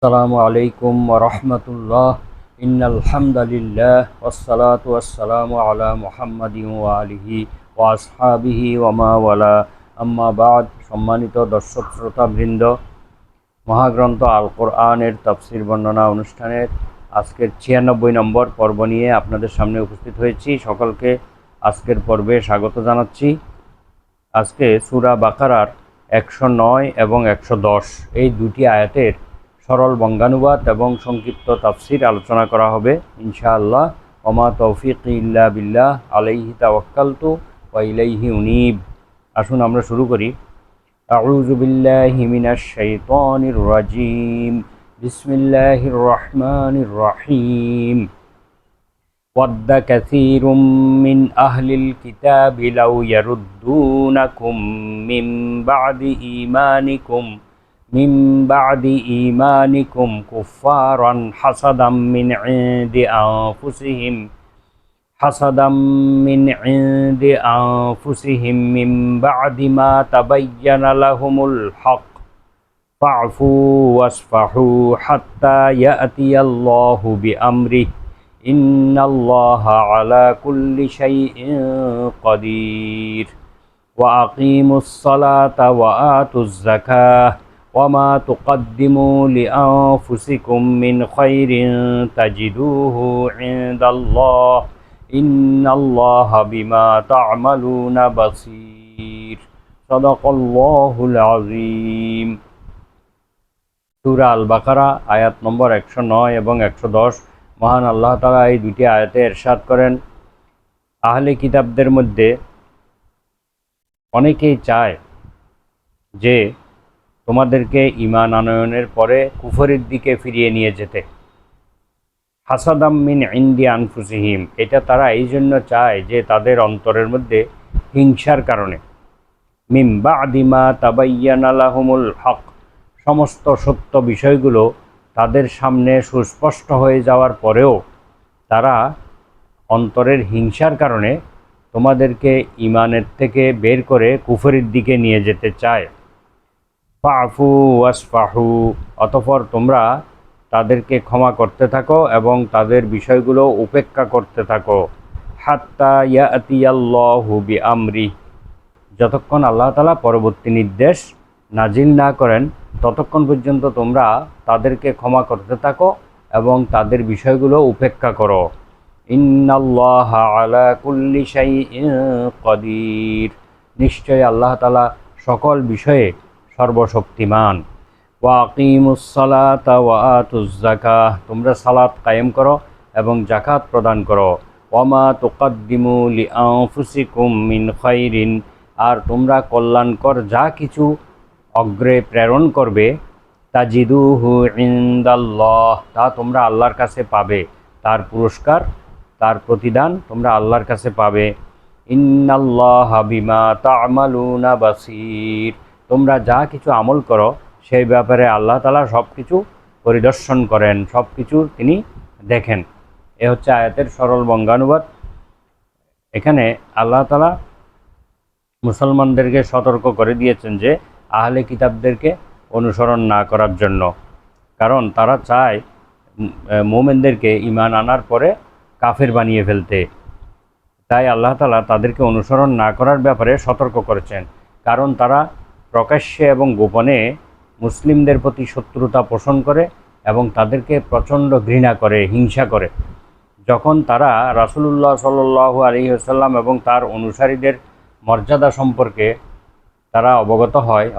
আসসালামু আলাইকুম ওয়া রাহমাতুল্লাহ। ইন্নাল হামদালিল্লাহ ওয়াসসালাতু ওয়াসসালামু আলা মুহাম্মাদিন ওয়া আলিহি ওয়া আসহাবিহি ওয়া মা ওয়ালা, আম্মা বাদ। সম্মানিত দর্শক শ্রোতা বৃন্দ, মহাগ্রন্থ আল কোরআনের তাফসির বর্ণনা অনুষ্ঠানের আজকের 96 নম্বর পর্ব নিয়ে আপনাদের সামনে উপস্থিত হয়েছি। সকলকে আজকের পর্বে স্বাগত জানাচ্ছি। আজকে সূরা বাকারার 109 এবং 110 এই দুটি আয়াতের সরল বঙ্গানুবাদ এবং সংক্ষিপ্ত তাফসির আলোচনা করা হবে ইনশাআল্লাহ। ওমা তৌফিক ইল্লা বিল্লাহ, আলাইহি তাওয়াক্কালতু ওয়া ইলাইহি উনীব। আসুন আমরা শুরু করি। আউযু বিল্লাহি মিনাশ শাইতানির রাজীম। বিসমিল্লাহির রহমানির রহিম। وَدَّ كَثِيرٌ مِّنْ أَهْلِ الْكِتَابِ لَوْ يَرُدُّونَكُم مِّن بَعْدِ إِيمَانِكُمْ كُفَّارًا حَسَدًا مِّنْ عِندِ أَنفُسِهِم مِّن بَعْدِ مَا تَبَيَّنَ لَهُمُ الْحَقُّ فَاعْفُوا وَاصْفَحُوا حَتَّى يَأْتِيَ اللَّهُ بِأَمْرِهِ ইন্নাল্লাহ আলা কুল্লি শাইইন কাদির। ওয়া আকিমুস সালাতা ওয়া আতুজ যাকাহ ওয়া মা তুকদ্দিমু লিআনফুসিকুম মিন খাইরিন তাজিদুহু ইনদাল্লাহ ইন্নাল্লাহা বিমা তা'মালুনা বাসীর। সাদাকাল্লাহুল আযীম। সূরা আল বাকারা আয়াত নম্বর 109 এবং 110। মহান আল্লাহ তাআলা এই দুটি আয়াতে ইরশাদ করেন, আহলে কিতাবদের মধ্যে অনেকেই চায় যে তোমাদেরকে ঈমান আনয়নের পরে কুফরের দিকে ফিরিয়ে নিয়ে যেতে। হাসাদাম মিন ইনদি আনফুসিহিম, এটা তারা এই জন্য চায় যে তাদের অন্তরের মধ্যে হিংসার কারণে। মিন বা'দি মা তাবায়্যানা লাহুমুল হক, সমস্ত সত্য বিষয়গুলো তাদের সামনে সুস্পষ্ট হয়ে যাওয়ার পরেও তারা অন্তরের হিংসার কারণে তোমাদেরকে ঈমানের থেকে বের করে কুফরের দিকে নিয়ে যেতে চায়। ফাফু ওয়াসফাহু, অতঃপর তোমরা তাদেরকে ক্ষমা করতে থাকো এবং তাদের বিষয়গুলো উপেক্ষা করতে থাকো। হাত্তা ইয়াতিয়াল্লাহু বিআমরি, যতক্ষণ আল্লাহ তাআলা পরবর্তী নির্দেশ নাজিল না করেন ততক্ষণ পর্যন্ত তোমরা তাদেরকে ক্ষমা করতে থাকো এবং তাদের বিষয়গুলো উপেক্ষা করো। ইন্নাল্লাহা আলা কুল্লি শাইইন কাদির, নিশ্চয় আল্লাহ তাআলা সকল বিষয়ে সর্বশক্তিমান। ওয়া আকিমুস সালাতা ওয়া আতুজ যাকাহ, তোমরা সালাত কায়েম করো এবং যাকাত প্রদান করো। ওয়া মা তুকদ্দিমু লিআনফুসিকুম মিন খাইরিন, আর তোমরা কল্যাণকর যা কিছু অগ্রে প্রেরণ করবে, তাজিদুহু ইনদাল্লাহ, তা তোমরা আল্লাহর কাছে পাবে। তার পুরস্কার, তার প্রতিদান তোমরা আল্লাহর কাছে পাবে। ইন্নাল্লাহা বিমা তা'মালুনা বাসীর, তোমরা যা কিছু আমল করো সেই ব্যাপারে আল্লাহ তাআলা সব কিছু পরিদর্শন করেন, সব কিছু তিনি দেখেন। এ হচ্ছে আয়াতের সরল বঙ্গানুবাদ। এখানে আল্লাহ তাআলা মুসলমানদেরকে সতর্ক করে দিয়েছেন যে আহলে কিতাবদেরকে অনুসরণ না করার জন্য, কারণ তারা চায় মুমিনদেরকে ঈমান আনার পরে কাফের বানিয়ে ফেলতে। তাই আল্লাহ তাআলা তাদেরকে অনুসরণ না করার ব্যাপারে সতর্ক করেছেন, কারণ তারা প্রকাশ্যে এবং গোপনে মুসলিমদের প্রতি শত্রুতা পোষণ করে এবং তাদেরকে প্রচণ্ড ঘৃণা করে, হিংসা করে। যখন তারা রাসূলুল্লাহ সাল্লাল্লাহু আলাইহি ওয়াসাল্লাম এবং তার অনুসারীদের মর্যাদা সম্পর্কে তারা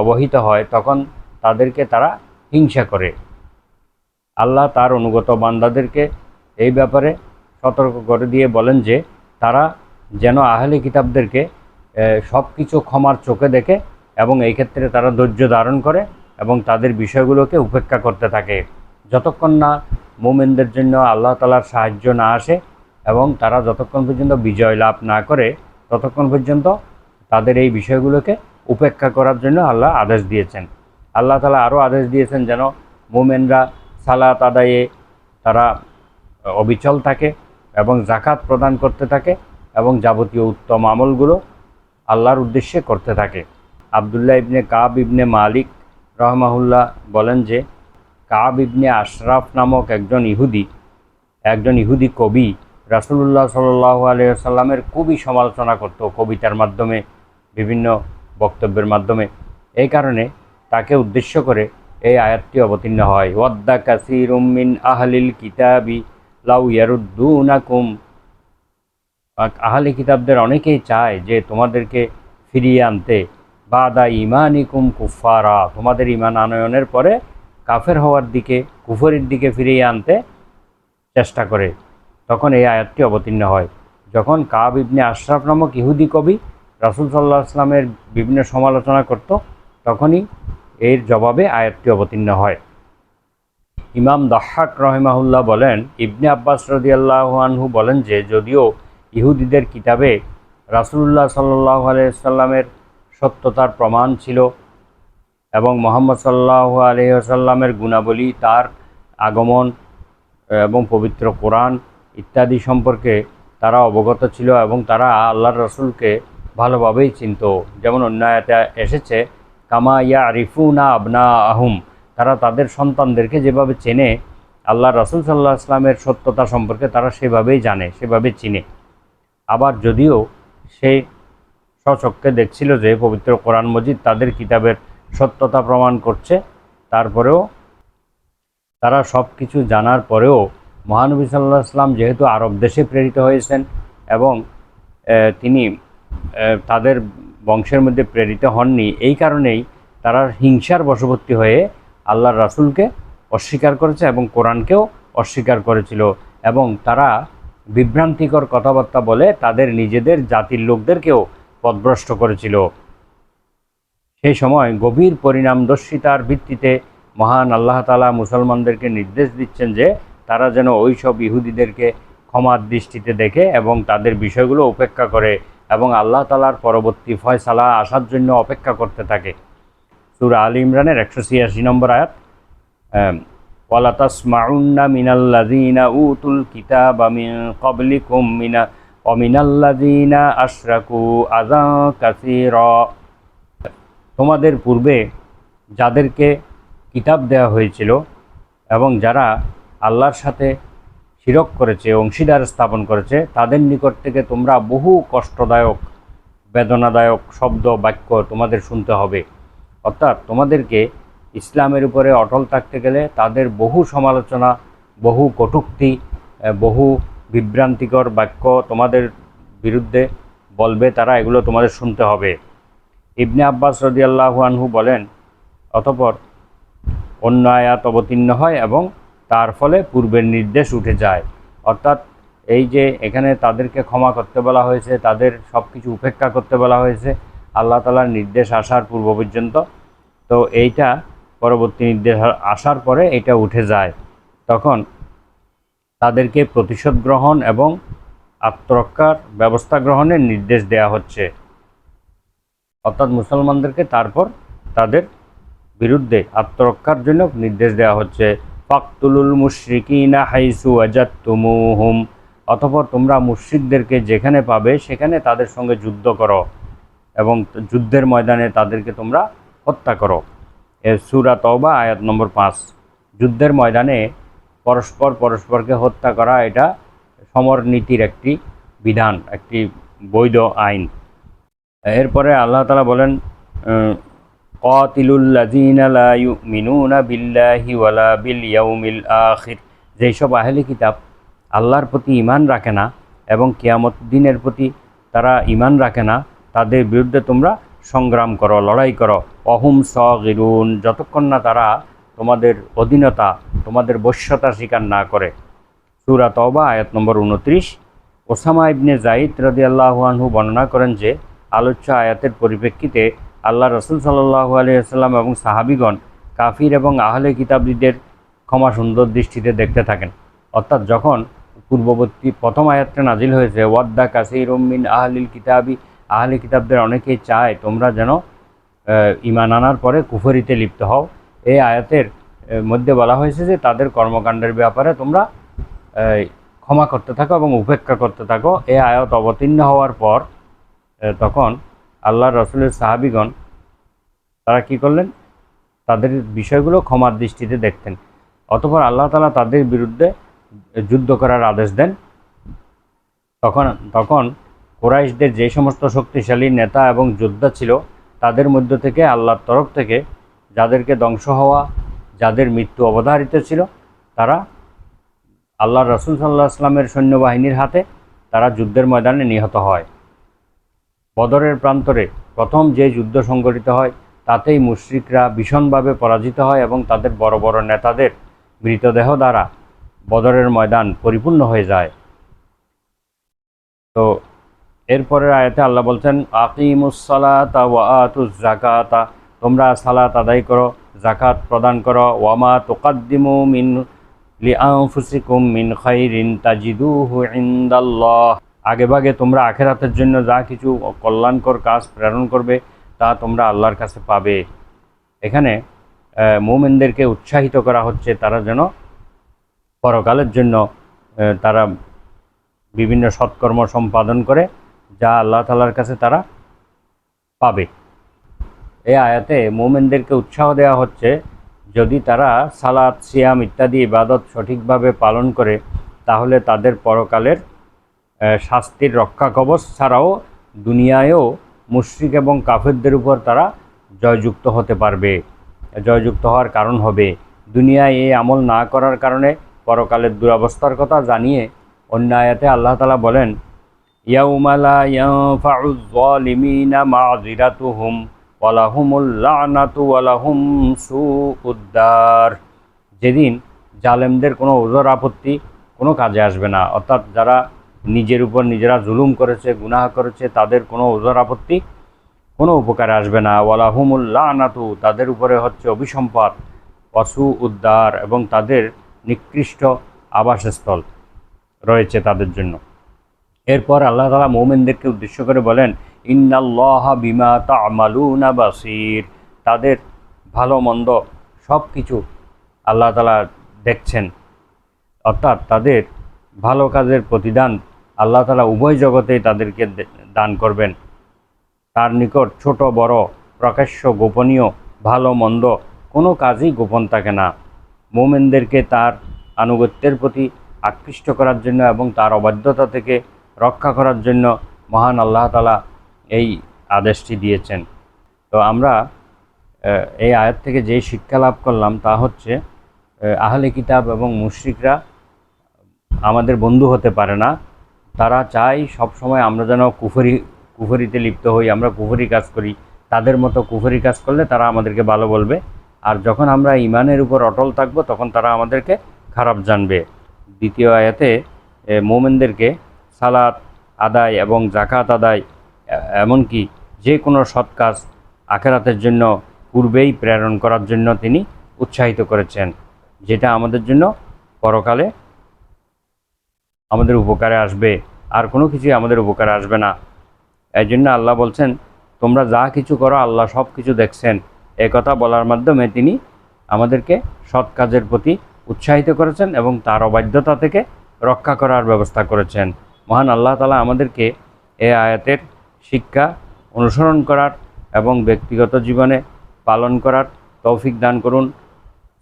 অবহিত হয় তখন তাদেরকে তারা হিংসা করে। আল্লাহ তার অনুগত বান্দাদেরকে এই ব্যাপারে সতর্ক করে দিয়ে বলেন যে তারা যেন আহলে কিতাবদেরকে সব কিছু ক্ষমার চোখে দেখে এবং এই ক্ষেত্রে তারা ধৈর্য ধারণ করে এবং তাদের বিষয়গুলোকে উপেক্ষা করতে থাকে, যতক্ষণ না মুমিনদের জন্য আল্লাহ তাআলার সাহায্য না আসে এবং তারা যতক্ষণ পর্যন্ত বিজয় লাভ না করে ততক্ষণ পর্যন্ত তাদের এই বিষয়গুলোকে উপেক্ষা করার জন্য আল্লাহ আদেশ দিয়েছেন। আল্লাহ তাআলা আরও আদেশ দিয়েছেন যেন মুমিনরা সালাত আদায়ে তারা অবিচল থাকে এবং যাকাত প্রদান করতে থাকে এবং যাবতীয় উত্তম আমলগুলো আল্লাহর উদ্দেশ্যে করতে থাকে। আবদুল্লাহ ইবনে কাব ইবনে মালিক রাহমাহুল্লাহ বলেন যে কাব ইবনে আশরাফ নামক একজন ইহুদি কবি রাসূলুল্লাহ সাল্লাল্লাহু আলাইহি ওয়াসাল্লামের খুবই সমালোচনা করত কবিতার মাধ্যমে, বিভিন্ন বক্তব্যের মাধ্যমে। এই কারণে তাকে উদ্দেশ্য করে এই আয়াতটি অবতীর্ণ হয়। ওয়াদ্দা কাসীরুম মিন আহলিল কিতাবি লাউ ইয়ারুদ্দুনাকুম, আহলে কিতাবদের অনেকেই চায় যে তোমাদেরকে ফিরিয়ে আনতে, বাদা ইমানিকুম কুফারা, তোমাদের ইমান আনয়নের পরে কাফের হওয়ার দিকে, কুফরের দিকে ফিরিয়ে আনতে চেষ্টা করে। তখন এই আয়াতটি অবতীর্ণ হয়। যখন কাব ইবনে আশরাফ নামক ইহুদি কবি রাসূল সাল্লাল্লাহু আলাইহি ওয়াসাল্লামের বিভিন্ন সমালোচনা করত, তখনই এর জবাবে আয়াতটি অবতীর্ণ হয়। ইমাম দাহ্হাক রাহিমাহুল্লাহ বলেন, ইবনে আব্বাস রাদিয়াল্লাহু আনহু বলেন যে যদিও ইহুদিদের কিতাবে রাসূলুল্লাহ সাল্লাল্লাহু আলাইহি ওয়াসাল্লামের সত্যতার প্রমাণ ছিল এবং মুহাম্মদ সাল্লাল্লাহু আলাইহি ওয়াসাল্লামের গুণাবলী, তার আগমন এবং পবিত্র কোরআন ইত্যাদি সম্পর্কে তারা অবগত ছিল এবং তারা আল্লাহর রাসূলকে ভালোভাবেই চিনত। যেমন অন্য আয়াতে এসেছে, কামা ইয়ারিফুনা আবনাআহুম, তারা তাদের সন্তানদেরকে যেভাবে চেনে, আল্লাহ রাসূল সাল্লাল্লাহু আলাইহি ওয়াসাল্লামের সত্যতা সম্পর্কে তারা সেভাবেই জানে, সেভাবে চিনে। আবার যদিও সে স্বচক্ষে দেখছিল যে পবিত্র কোরআন মজিদ তাদের কিতাবের সত্যতা প্রমাণ করছে, তারপরেও তারা সব কিছু জানার পরেও মহানবী সাল্লাল্লাহু আলাইহি ওয়াসাল্লাম যেহেতু আরব দেশে প্রেরিত হয়েছেন এবং তিনি তাদের বংশের মধ্যে প্রেরিত হননি, এই কারণেই তারা হিংসার বশবর্তী হয়ে আল্লাহর রাসূলকে অস্বীকার করেছে এবং কোরআনকেও অস্বীকার করেছিল এবং তারা বিভ্রান্তিকর কথাবার্তা বলে তাদের নিজেদের জাতির লোকদেরকেও পথভ্রষ্ট করেছিল। সেই সময় গভীর পরিণামদর্শিতার ভিত্তিতে মহান আল্লাহ তাআলা মুসলমানদেরকে নির্দেশ দিচ্ছেন যে তারা যেন ওই সব ইহুদিদেরকে ক্ষমার দৃষ্টিতে দেখে এবং তাদের বিষয়গুলো উপেক্ষা করে এবং আল্লাহ তাআলার পরবর্তী ফয়সালা আসার জন্য অপেক্ষা করতে থাকে। সূরা আল ইমরানের 186 নম্বর আয়াত, ওয়ালা তাসমাউন্না মিনাল্লাযীনা উতুল কিতাবা মিন ক্বাবলিকুম ওয়া মিনাল্লাযীনা আশরাকু আযা কাসীরা, তোমাদের পূর্বে যাদেরকে কিতাব দেওয়া হয়েছিল এবং যারা আল্লাহর সাথে শিরক করেছে, অংশীদার স্থাপন করেছে, তাদের নিকট থেকে তোমরা বহু কষ্টদায়ক, বেদনাদায়ক শব্দ বাক্য তোমাদের শুনতে হবে। অর্থাৎ তোমাদেরকে ইসলামের উপরে অটল থাকতে গেলে তাদের বহু সমালোচনা, বহু কটূক্তি, বহু বিভ্রান্তিকর বাক্য তোমাদের বিরুদ্ধে বলবে তারা, এগুলো তোমাদের শুনতে হবে। ইবনে আব্বাস রাদিয়াল্লাহু আনহু বলেন, অতঃপর অন্য আয়াত অবতীর্ণ হয় এবং তার ফলে পূর্বের নির্দেশ উঠে যায়। অর্থাৎ এই যে এখানে তাদেরকে ক্ষমা করতে বলা হয়েছে, তাদের সব কিছু উপেক্ষা করতে বলা হয়েছে আল্লাহ তাআলার নির্দেশ আসার পূর্ব পর্যন্ত, তো এইটা পরবর্তী নির্দেশ আসার পরে এটা উঠে যায়। তখন তাদেরকে প্রতিশোধ গ্রহণ এবং আত্মরক্ষার ব্যবস্থা গ্রহণের নির্দেশ দেয়া হচ্ছে। অর্থাৎ মুসলমানদেরকে তারপর তাদের বিরুদ্ধে আত্মরক্ষার জন্য নির্দেশ দেওয়া হচ্ছে। ফাকতুলুল মুশরিকিনা হাইসু ওয়াজাদতুমুহুম, অতঃপর তোমরা মুশরিকদেরকে যেখানে পাবে সেখানে তাদের সঙ্গে যুদ্ধ করো এবং যুদ্ধের ময়দানে তাদেরকে তোমরা হত্যা করো। সূরা তওবা আয়াত নম্বর 5। যুদ্ধের ময়দানে পরস্পরকে হত্যা করা এটা সমর নীতির একটি বিধান, একটি বৈধ আইন। এরপরে আল্লাহ তাআলা বলেন, কাতিলুল লাযীনা লা ইউমিনুনা বিল্লাহি ওয়ালা বিল ইয়াউমিল আখির, যেসব আহলে কিতাব আল্লাহর প্রতি ঈমান রাখে না এবং কিয়ামত দিনের প্রতি তারা ঈমান রাখে না, তাদের বিরুদ্ধে তোমরা সংগ্রাম করো, লড়াই করো। অহুম সাগিরুন, যতক্ষণ না তারা তোমাদের অধীনতা, তোমাদের বশ্যতা স্বীকার না করে। সূরা তওবা আয়াত নম্বর 29। ওসামা ইবনে যায়েদ রাদিয়াল্লাহু আনহু বর্ণনা করেন যে আলোচ্য আয়াতের পরিপ্রেক্ষিতে আল্লাহ রাসূল সাল্লাল্লাহু আলাইহি ওয়াসাল্লাম এবং সাহাবীগণ কাফির এবং আহলে কিতাবীদের ক্ষমা সুন্দর দৃষ্টিতে দেখতে থাকেন। অর্থাৎ যখন পূর্ববর্তী প্রথম আয়াতটা নাজিল হয়েছে, ওয়াদ্দা কাসীরুম মিন আহলিল কিতাবি, আহলে কিতাবদের অনেকেই চায় তোমরা যেন ঈমান আনার পরে কুফরিতে লিপ্ত হও, এই আয়াতের মধ্যে বলা হয়েছে যে তাদের কর্মকাণ্ডের ব্যাপারে তোমরা ক্ষমা করতে থাকো এবং উপেক্ষা করতে থাকো। এই আয়াত অবতীর্ণ হওয়ার পর তখন আল্লাহর রাসূলের সাহাবীগণ তারা কি করলেন, তাদের বিষয়গুলো ক্ষমার দৃষ্টিতে দেখতেন। অতঃপর আল্লাহ তাআলা তাদের বিরুদ্ধে যুদ্ধ করার আদেশ দেন। তখন তখন কুরাইশদের যে সমস্ত শক্তিশালী নেতা এবং যোদ্ধা ছিল তাদের মধ্য থেকে আল্লাহর তরফ থেকে যাদেরকে ধ্বংস হওয়া, যাদের মৃত্যু অবধারিত ছিল, তারা আল্লাহর রাসূল সাল্লাল্লাহু আলাইহি ওয়াসাল্লামের সৈন্যবাহিনীর হাতে তারা যুদ্ধের ময়দানে নিহত হয়। বদরের প্রান্তরে প্রথম যে যুদ্ধ সংঘটিত হয় তাতেই মুশরিকরা ভীষণভাবে পরাজিত হয় এবং তাদের বড় বড় নেতাদের মৃতদেহ দ্বারা বদরের ময়দান পরিপূর্ণ হয়ে যায়। তো এরপরের আয়াতে আল্লাহ বলছেন, আকিমুস সালাতা ওয়া আতুজ যাকাতা, তোমরা সালাত আদায় করো, যাকাত প্রদান করো। ওয়ামা তুকাদ্দিমু মিন লিআনফুসিকুম মিন খাইরিন তাজিদুহু ইনদাল্লাহ, আগেভাগে তোমরা আখিরাতের জন্য যা কিছু কল্যাণকর কাজ প্রেরণ করবে তা তোমরা আল্লাহর কাছে পাবে। এখানে মুমিনদেরকে উৎসাহিত করা হচ্ছে তারা যেন পরকালের জন্য তারা বিভিন্ন সৎকর্ম সম্পাদন করে যা আল্লাহ তাআলার কাছে তারা পাবে। এই আয়াতে মুমিনদেরকে উৎসাহ দেওয়া হচ্ছে যদি তারা সালাত, সিয়াম ইত্যাদি ইবাদত সঠিকভাবে পালন করে তাহলে তাদের পরকালের শাস্তির রক্ষা কবচ ছাড়াও দুনিয়ায়ও মুশরিক এবং কাফেরদের উপর তারা জয়যুক্ত হতে পারবে, জয়যুক্ত হওয়ার কারণ হবে। দুনিয়ায় এই আমল না করার কারণে পরকালের দুরবস্থার কথা জানিয়ে অন্য আয়াতে আল্লাহ তাআলা বলেন, ইয়াউমা লা ইয়ানফাউয যালিমিনা মাযিরাতুহুম ওয়া লাহুমুল লা'নাতু ওয়া লাহুম সুউদ্দার, যেদিন জালেমদের কোনো ওজর আপত্তি কোনো কাজে আসবে না, অর্থাৎ যারা নিজের উপর নিজেরা জুলুম করেছে, গুনাহ করেছে, তাদের কোনো ওজর আপত্তি কোনো উপকারে আসবে না। ওয়া লাহুমুল লা'নাতু, তাদের উপরে হচ্ছে অভিসম্পাত, ওয়া সুউদ্দার, এবং তাদের নিকৃষ্ট আবাসস্থল রয়েছে তাদের জন্য। এরপর আল্লাহ তাআলা মুমিনদেরকে উদ্দেশ্য করে বলেন, ইন্নাল্লাহা বিমা তা'মালুনা বাসীর, তাদের ভালো মন্দ সব কিছু আল্লাহ তাআলা দেখছেন, অর্থাৎ তাদের ভালো কাজের প্রতিদান আল্লাহ তাআলা উভয় জগতেই তাদেরকে দান করবেন। তার নিকট ছোট বড়, প্রকাশ্য গোপনীয়, ভালো মন্দ কোনো কাজই গোপন থাকে না। মুমিনদেরকে তার আনুগত্যের প্রতি আকৃষ্ট করার জন্য এবং তার অবাধ্যতা থেকে রক্ষা করার জন্য মহান আল্লাহ তাআলা এই আদেশটি দিয়েছেন। তো আমরা এই আয়াত থেকে যেই শিক্ষা লাভ করলাম তা হচ্ছে আহলে কিতাব এবং মুশরিকরা আমাদের বন্ধু হতে পারে না। তারা চায় সবসময় আমরা যেন কুফরিতে লিপ্ত হই, আমরা কুফরি কাজ করি। তাদের মতো কুফরি কাজ করলে তারা আমাদেরকে ভালো বলবে, আর যখন আমরা ইমানের উপর অটল থাকব তখন তারা আমাদেরকে খারাপ জানবে। দ্বিতীয় আয়াতে মুমিনদেরকে সালাত আদায় এবং যাকাত আদায়, এমনকি যে কোনো সৎ কাজ আখিরাতের জন্য পূর্বেই প্রেরণ করার জন্য তিনি উৎসাহিত করেছেন, যেটা আমাদের জন্য পরকালে আমাদের উপকারে আসবে, আর কোনো কিছুই আমাদের উপকারে আসবে না। এই জন্য আল্লাহ বলছেন, তোমরা যা কিছু করো আল্লাহ সব কিছু দেখছেন। কথা বলার মাধ্যমে তিনি আমাদেরকে সৎ কাজের প্রতি উৎসাহিত করেছেন এবং তার অবাধ্যতা থেকে রক্ষা করার ব্যবস্থা করেছেন। মহান আল্লাহ তাআলা আমাদেরকে এই আয়াতের শিক্ষা অনুসরণ করার এবং ব্যক্তিগত জীবনে পালন করার তৌফিক দান করুন।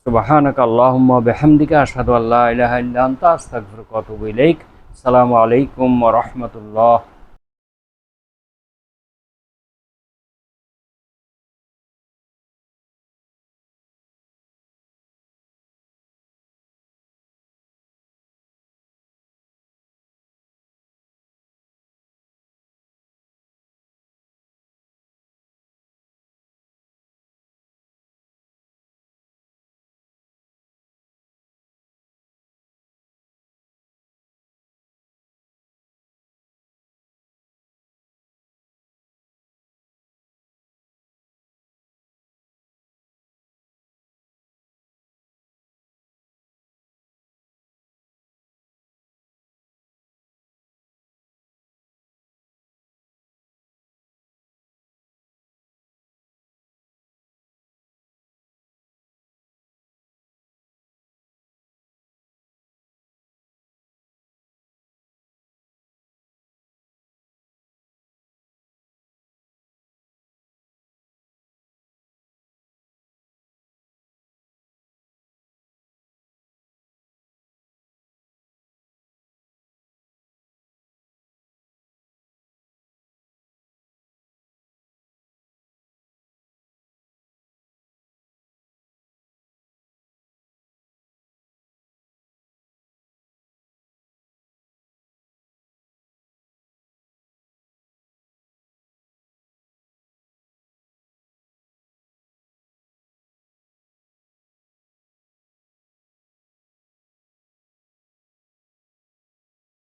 সুবহানাকা আল্লাহুম্মা বিহামদিকা আশহাদু আল্লা ইলাহা ইল্লা আনতা আস্তাগফিরুকা ওয়া আতুবু ইলাইক। আসসালামু আলাইকুম ওয়া রাহমাতুল্লাহ।